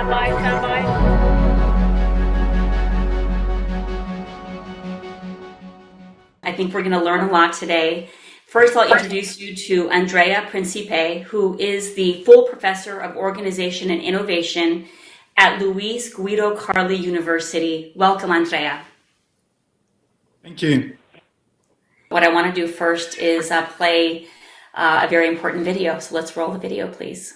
Stand by, stand by. I think we're going to learn a lot today. First, I'll introduce you to Andrea Prencipe, who is the full professor of organization and innovation at Luis Guido Carli University. Welcome, Andrea. Thank you. What I want to do first is play a very important video. So let's roll the video, please.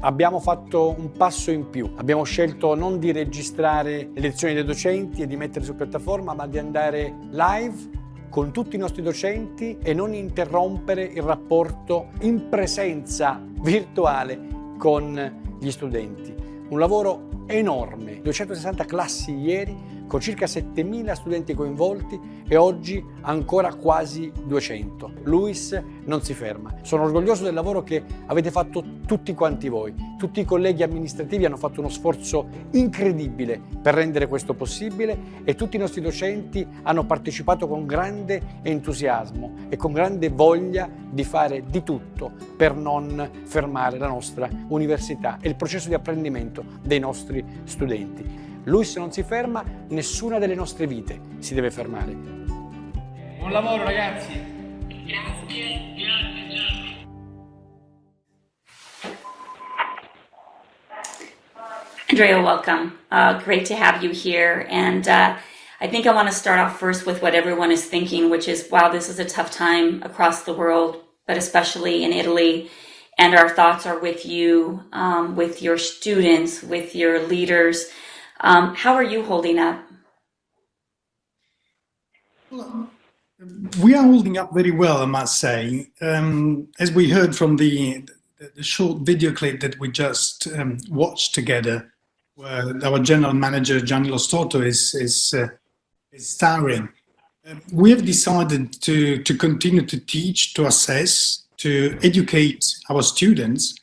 Abbiamo fatto un passo in più, abbiamo scelto non di registrare le lezioni dei docenti e di mettere su piattaforma, ma di andare live con tutti i nostri docenti e non interrompere il rapporto in presenza virtuale con gli studenti. Un lavoro enorme, 260 classi ieri, con circa 7.000 studenti coinvolti e oggi ancora quasi 200. Luis non si ferma. Sono orgoglioso del lavoro che avete fatto tutti quanti voi. Tutti i colleghi amministrativi hanno fatto uno sforzo incredibile per rendere questo possibile e tutti i nostri docenti hanno partecipato con grande entusiasmo e con grande voglia di fare di tutto per non fermare la nostra università e il processo di apprendimento dei nostri studenti. Luis non si ferma, nessuna delle nostre vite si deve fermare. Buon lavoro ragazzi! Grazie. Andrea, welcome. Great to have you here. And I think I want to start off first with what everyone is thinking, which is, wow, this is a tough time across the world, but especially in Italy. And our thoughts are with you, with your students, with your leaders. How are you holding up? Well, we are holding up very well, I must say. As we heard from the short video clip that we just watched together, where our general manager, Gianni Lostotto, is starring, we have decided to continue to teach, to assess, to educate our students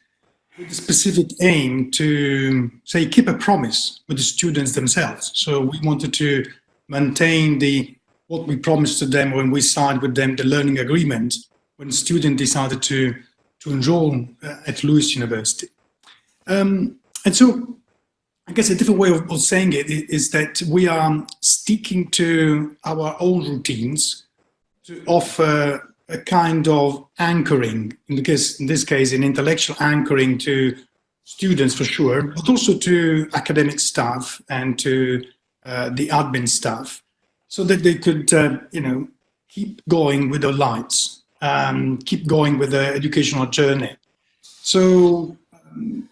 with a specific aim to, say, keep a promise with the students themselves. So we wanted to maintain what we promised to them when we signed with them the learning agreement when students decided to enroll at Luis University. And so I guess a different way of saying it is that we are sticking to our own routines to offer a kind of anchoring, in this case, an intellectual anchoring to students for sure, but also to academic staff and to the admin staff, so that they could, keep going with their lives, keep going with their educational journey. So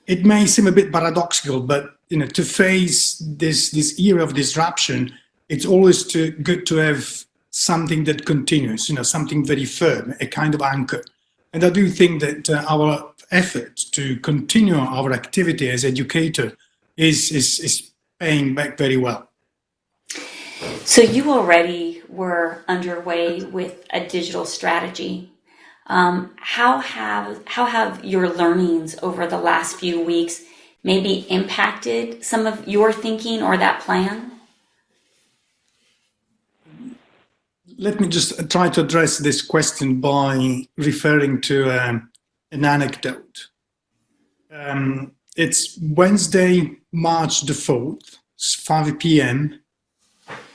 it may seem a bit paradoxical, but to face this era of disruption, it's always good to have something that continues, something very firm, a kind of anchor. And I do think that our effort to continue our activity as educator is paying back very well. So you already were underway with a digital strategy. How have your learnings over the last few weeks maybe impacted some of your thinking or that plan? Let me just try to address this question by referring to an anecdote. It's Wednesday, March the 4th, it's 5 p.m.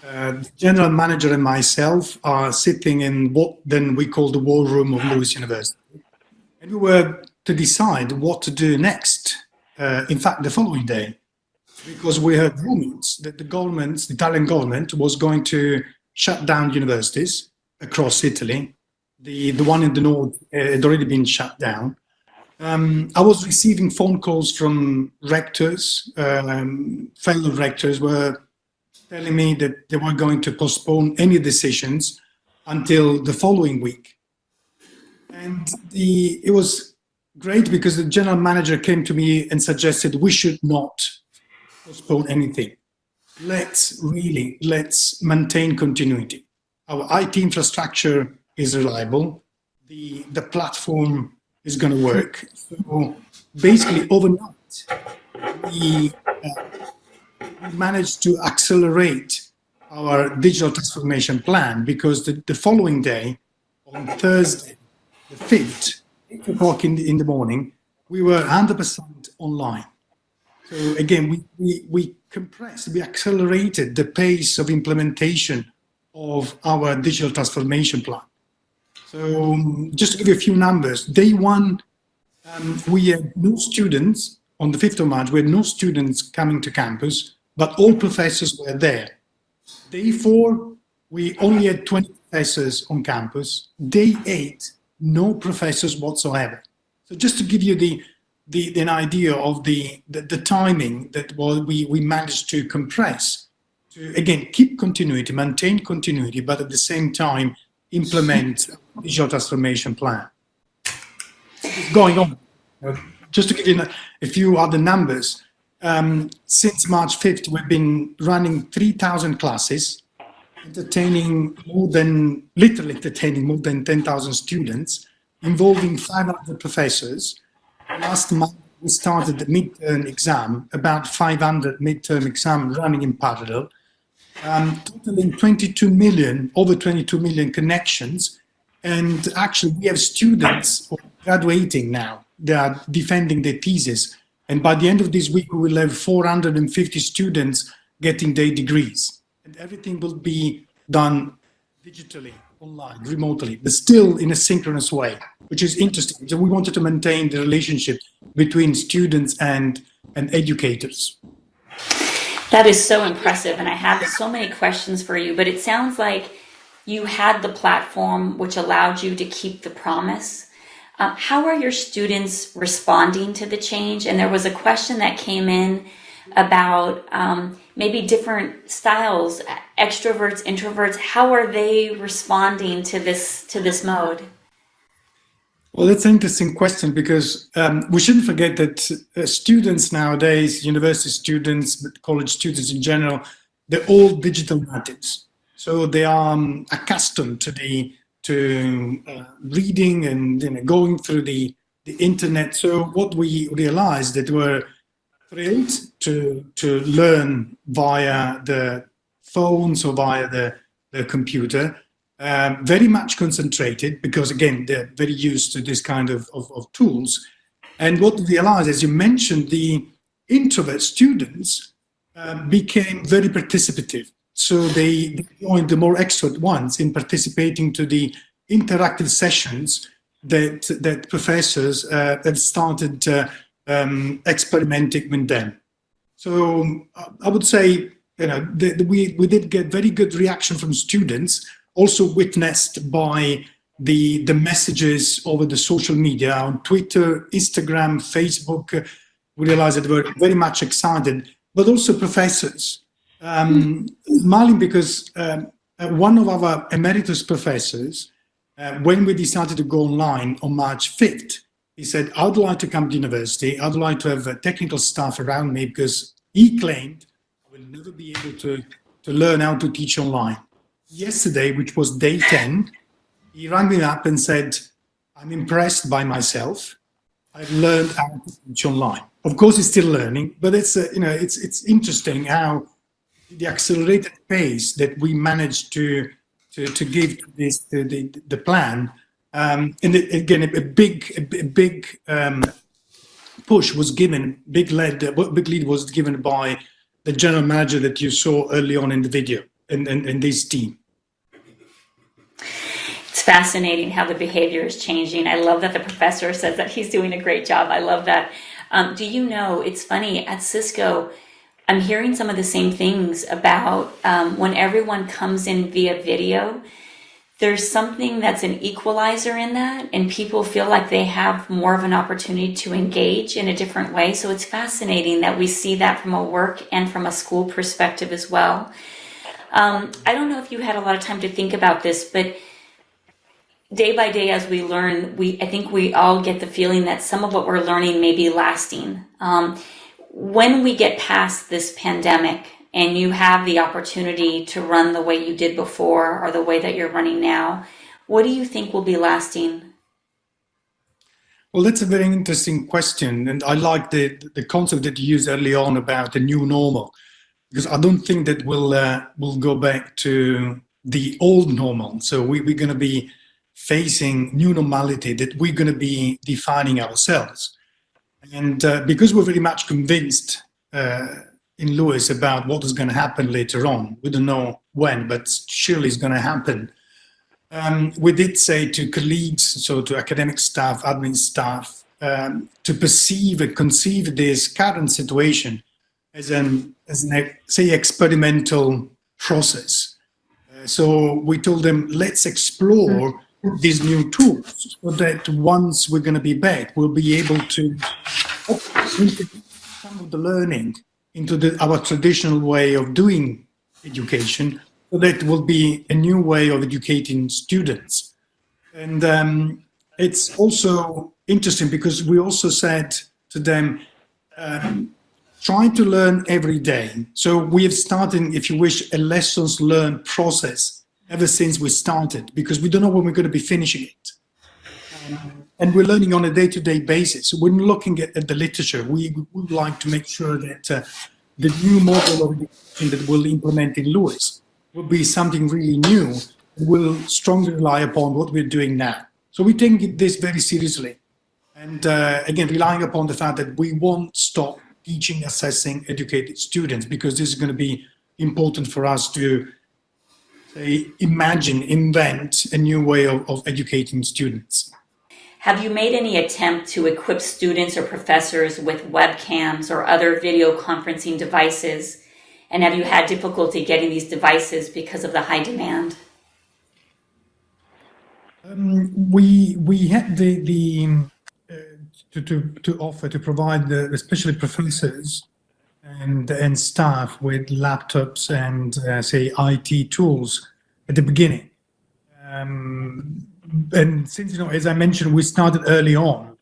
The general manager and myself are sitting in what then we call the war room of Luis University. And we were to decide what to do next, in fact, the following day, because we heard rumors that the Italian government was going to shut down universities across Italy. The one in the north had already been shut down. I was receiving phone calls from rectors, fellow rectors were telling me that they were going to postpone any decisions until the following week. And it was great because the general manager came to me and suggested we should not postpone anything. Let's maintain continuity. Our IT infrastructure is reliable. The platform is going to work. So basically overnight, we managed to accelerate our digital transformation plan because the following day, on Thursday, the 5th, 8 o'clock in the morning, we were 100% online. So again, we compressed, we accelerated the pace of implementation of our digital transformation plan. So just to give you a few numbers, day one, we had no students, on the 5th of March, we had no students coming to campus, but all professors were there. Day 4, we only had 20 professors on campus. Day 8, no professors whatsoever. So just to give you an idea of the timing that we managed to compress, to again keep continuity, maintain continuity, but at the same time implement digital transformation plan. It's going on. Just to give you a few other numbers, since March 5th, we've been running 3,000 classes, literally entertaining more than 10,000 students, involving 500 professors. Last month, we started the midterm exam, about 500 midterm exams running in parallel, totaling over 22 million connections. And actually, we have students graduating now. They are defending their thesis. And by the end of this week, we will have 450 students getting their degrees. And everything will be done digitally, online, remotely, but still in a synchronous way, which is interesting. So we wanted to maintain the relationship between students and educators. That is so impressive, and I have so many questions for you, but it sounds like you had the platform which allowed you to keep the promise. How are your students responding to the change? And there was a question that came in about maybe different styles, extroverts, introverts. How are they responding to this mode? Well, that's an interesting question, because we shouldn't forget that students nowadays, university students, but college students in general, they're all digital natives. So they are accustomed to reading and going through the internet. So what we realized that we're thrilled to learn via the phones or via the computer. Very much concentrated, because again, they're very used to this kind of tools. And what we realized, as you mentioned, the introvert students became very participative. So they joined the more extrovert ones in participating to the interactive sessions that professors have started experimenting with them. So I would say, we did get very good reaction from students, also witnessed by the messages over the social media on Twitter, Instagram, Facebook. We realized that they were very much excited, but also professors. Smiling because one of our emeritus professors, when we decided to go online on March 5th, he said, I'd like to come to university. I'd like to have technical staff around me, because he claimed I will never be able to learn how to teach online. Yesterday, which was day 10, he rang me up and said, I'm impressed by myself. I've learned how to teach online. Of course, he's still learning, but it's interesting how the accelerated pace that we managed to give to this the plan. And again, a big push was given, big lead was given by the general manager that you saw early on in the video, and this team. It's fascinating how the behavior is changing. I love that the professor says that he's doing a great job. I love that. Do you know, it's funny, at Cisco, I'm hearing some of the same things about when everyone comes in via video, there's something that's an equalizer in that, and people feel like they have more of an opportunity to engage in a different way. So it's fascinating that we see that from a work and from a school perspective as well. I don't know if you had a lot of time to think about this, but day by day as we learn, I think we all get the feeling that some of what we're learning may be lasting. When we get past this pandemic and you have the opportunity to run the way you did before or the way that you're running now, what do you think will be lasting? Well, that's a very interesting question. And I like the concept that you used early on about the new normal, because I don't think that we'll go back to the old normal. So we're going to be facing new normality that we're going to be defining ourselves. And because we're very much convinced in Lewis about what is going to happen later on. We don't know when, but surely it's going to happen. We did say to colleagues, so to academic staff, admin staff, to perceive and conceive this current situation as an say, experimental process. So we told them, let's explore these new tools so that once we're going to be back, we'll be able to integrate some of the learning into our traditional way of doing education, so that will be a new way of educating students. And it's also interesting because we also said to them, try to learn every day. So we have started, if you wish, a lessons learned process ever since we started, because we don't know when we're going to be finishing it. And we're learning on a day-to-day basis. When looking at the literature, we would like to make sure that the new model of education that we'll implement in Lewis will be something really new, and will strongly rely upon what we're doing now. So we take this very seriously. And again, relying upon the fact that we won't stop teaching, assessing, educated students, because this is going to be important for us to, say, imagine, invent a new way of educating students. Have you made any attempt to equip students or professors with webcams or other video conferencing devices? And have you had difficulty getting these devices because of the high demand? We had to offer to provide especially professors and staff with laptops and say IT tools at the beginning. And since, as I mentioned, we started early on,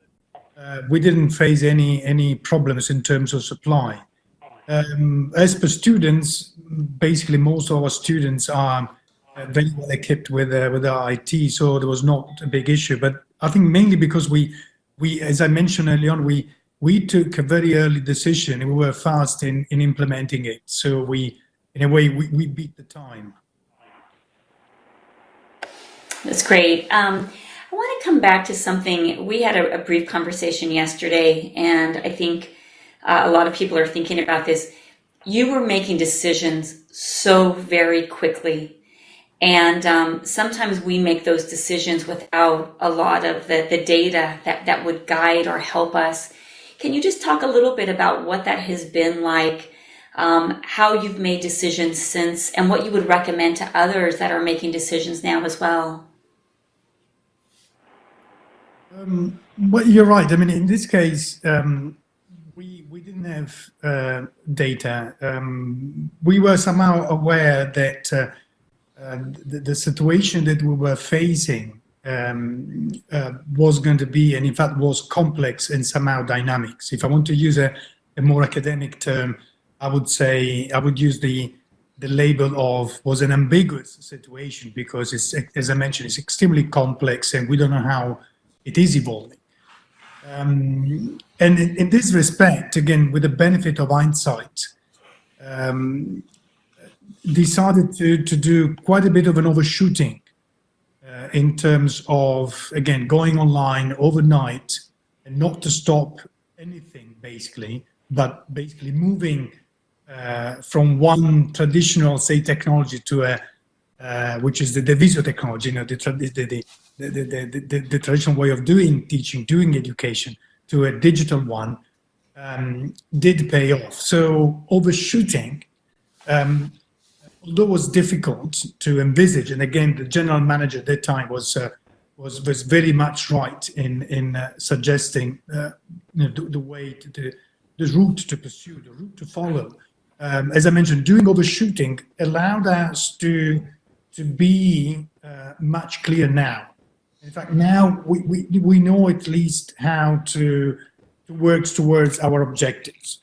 we didn't face any problems in terms of supply. As per students, basically most of our students are very well equipped with our IT, so there was not a big issue. But I think mainly because we, as I mentioned early on, we took a very early decision and we were fast in implementing it. So in a way, we beat the time. That's great. I want to come back to something. We had a brief conversation yesterday, and I think a lot of people are thinking about this. You were making decisions so very quickly. And sometimes we make those decisions without a lot of the data that would guide or help us. Can you just talk a little bit about what that has been like, how you've made decisions since, and what you would recommend to others that are making decisions now as well? Well, you're right. I mean, in this case, we didn't have data. We were somehow aware that the situation that we were facing was going to be, and in fact was complex and somehow dynamics. If I want to use a more academic term, I would say I would use the label of was an ambiguous situation, because it's, as I mentioned, it's extremely complex and we don't know how it is evolving. And in this respect, again, with the benefit of hindsight, decided to do quite a bit of an overshooting in terms of, again, going online overnight and not to stop anything, basically, but basically moving from one traditional, say, technology to a, which is the video technology, the traditional way of doing teaching, doing education, to a digital one, did pay off. So overshooting, although it was difficult to envisage, and again, the general manager at that time was very much right in suggesting the way the route to pursue, the route to follow. As I mentioned, doing overshooting allowed us to be much clearer now. In fact, now we know at least how to work towards our objectives.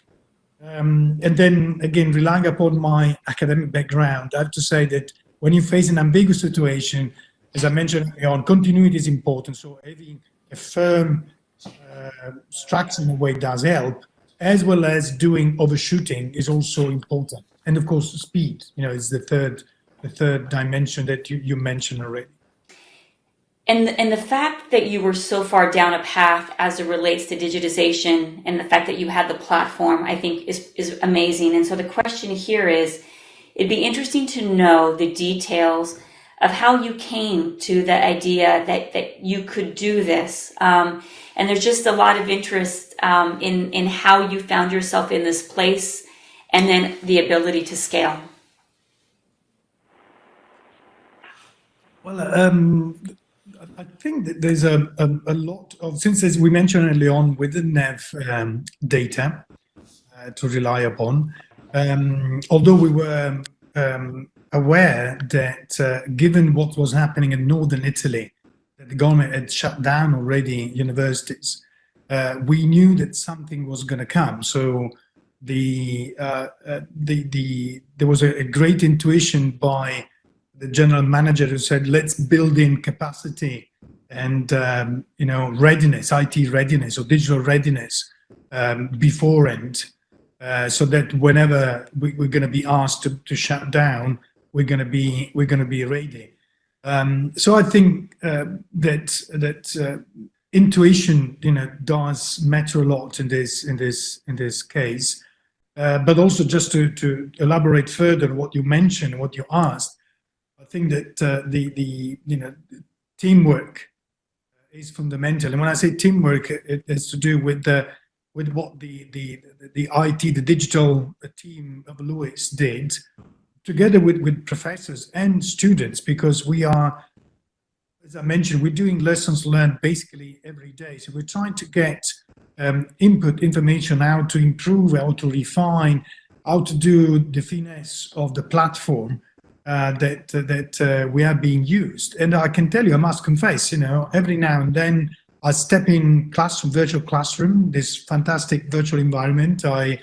And then again, relying upon my academic background, I have to say that when you face an ambiguous situation, as I mentioned earlier on, continuity is important. So having a firm structure in a way does help, as well as doing overshooting is also important. And of course, speed, is the third dimension that you mentioned already. And the fact that you were so far down a path as it relates to digitization, and the fact that you had the platform, I think is amazing. And so the question here is, it'd be interesting to know the details of how you came to the idea that you could do this. And there's just a lot of interest in how you found yourself in this place, and then the ability to scale. Well, I think that there's a lot of, since as we mentioned early on, we didn't have data to rely upon. Although we were aware that given what was happening in northern Italy, that the government had shut down already universities, we knew that something was going to come. So there was a great intuition by the general manager who said, let's build in capacity and readiness, IT readiness or digital readiness beforehand, so that whenever we're going to be asked to shut down, we're going to be ready. So I think that intuition, does matter a lot in this case. But also just to elaborate further what you mentioned, what you asked, I think that the teamwork is fundamental. And when I say teamwork, it has to do with what the IT, the digital team of Lewis did, together with professors and students, because we are, as I mentioned, we're doing lessons learned basically every day. So we're trying to get input information, how to improve, how to refine, how to do the finesse of the platform that we are being used. And I can tell you, I must confess, every now and then I step in virtual classroom, this fantastic virtual environment. I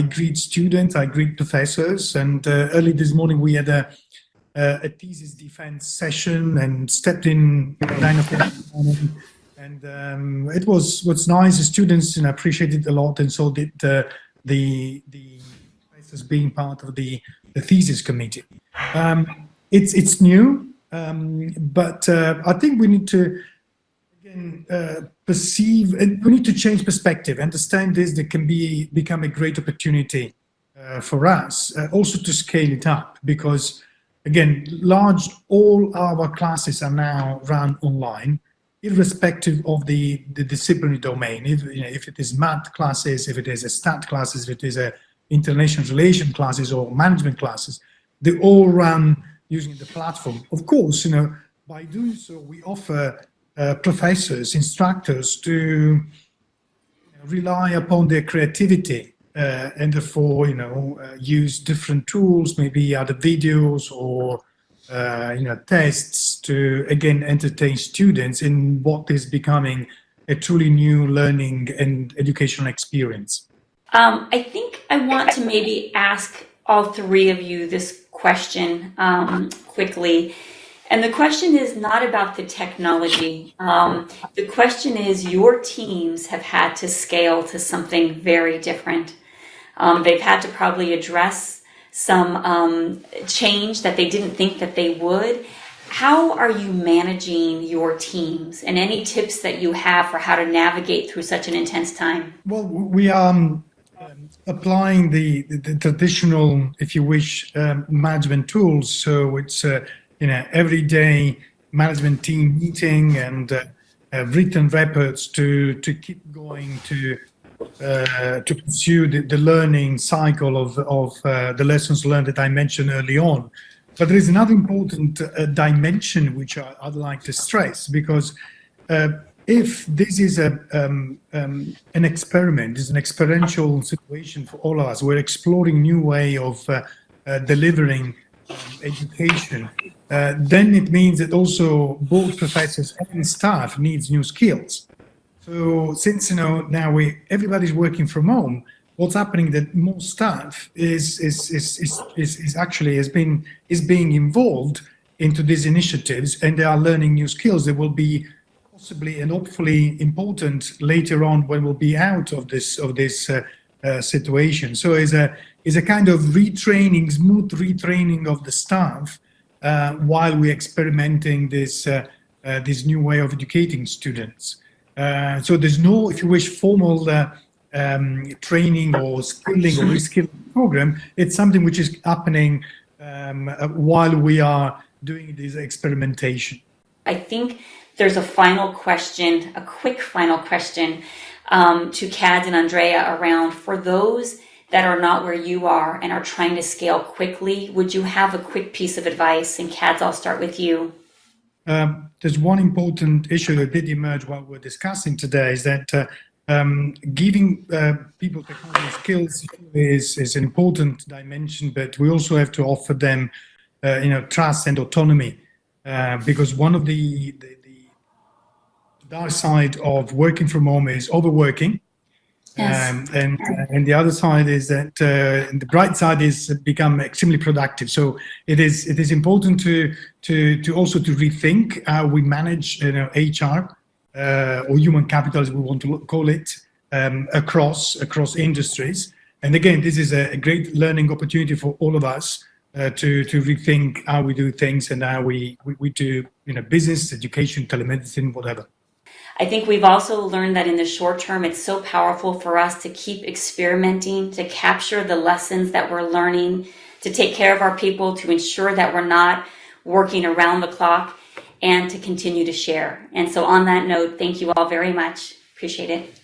greet students, I greet professors, and early this morning we had a thesis defense session and stepped in 9 o'clock in the morning. And it was what's nice. The students appreciated it a lot, and so did the professors being part of the thesis committee. It's new, but I think we need to again perceive. We need to change perspective. Understand this. That can become a great opportunity for us, also to scale it up, because again, all our classes are now run online, irrespective of the disciplinary domain. If it is math classes, if it is a stat classes, if it is a international relation classes or management classes, they all run using the platform. Of course, by doing so, we offer professors, instructors to rely upon their creativity and therefore, use different tools, maybe other videos or tests to again entertain students in what is becoming a truly new learning and educational experience. I think I want to maybe ask all three of you this question quickly. And the question is not about the technology. The question is, your teams have had to scale to something very different. They've had to probably address some change that they didn't think that they would. How are you managing your teams, and any tips that you have for how to navigate through such an intense time? Well, we are applying the traditional, if you wish, management tools. So it's everyday management team meeting and written reports to keep going to pursue the learning cycle of the lessons learned that I mentioned early on. But there is another important dimension which I'd like to stress, because if this is an experiment, it's an experiential situation for all of us. We're exploring new way of delivering education. Then it means that also both professors and staff needs new skills. So since now everybody's working from home, what's happening that more staff is being involved into these initiatives, and they are learning new skills that will be possibly and hopefully important later on when we'll be out of this situation. So is a kind of retraining, smooth retraining of the staff while we're experimenting this this new way of educating students. So there's no, if you wish, formal training or skilling or reskilling program. It's something which is happening while we are doing this experimentation. I think there's a final question, a quick final question to Cads and Andrea around, for those that are not where you are and are trying to scale quickly, would you have a quick piece of advice? And Cads, I'll start with you. There's one important issue that did emerge while we're discussing today, is that giving people technology skills is an important dimension, but we also have to offer them, trust and autonomy, because one of the dark side of working from home is overworking. Yes. And the other side is that the bright side is become extremely productive. So it is important to also to rethink how we manage HR or human capital, as we want to call it, across industries. And again, this is a great learning opportunity for all of us to rethink how we do things and how we do business, education, telemedicine, whatever. I think we've also learned that in the short term, it's so powerful for us to keep experimenting, to capture the lessons that we're learning, to take care of our people, to ensure that we're not working around the clock, and to continue to share. And so on that note, thank you all very much. Appreciate it.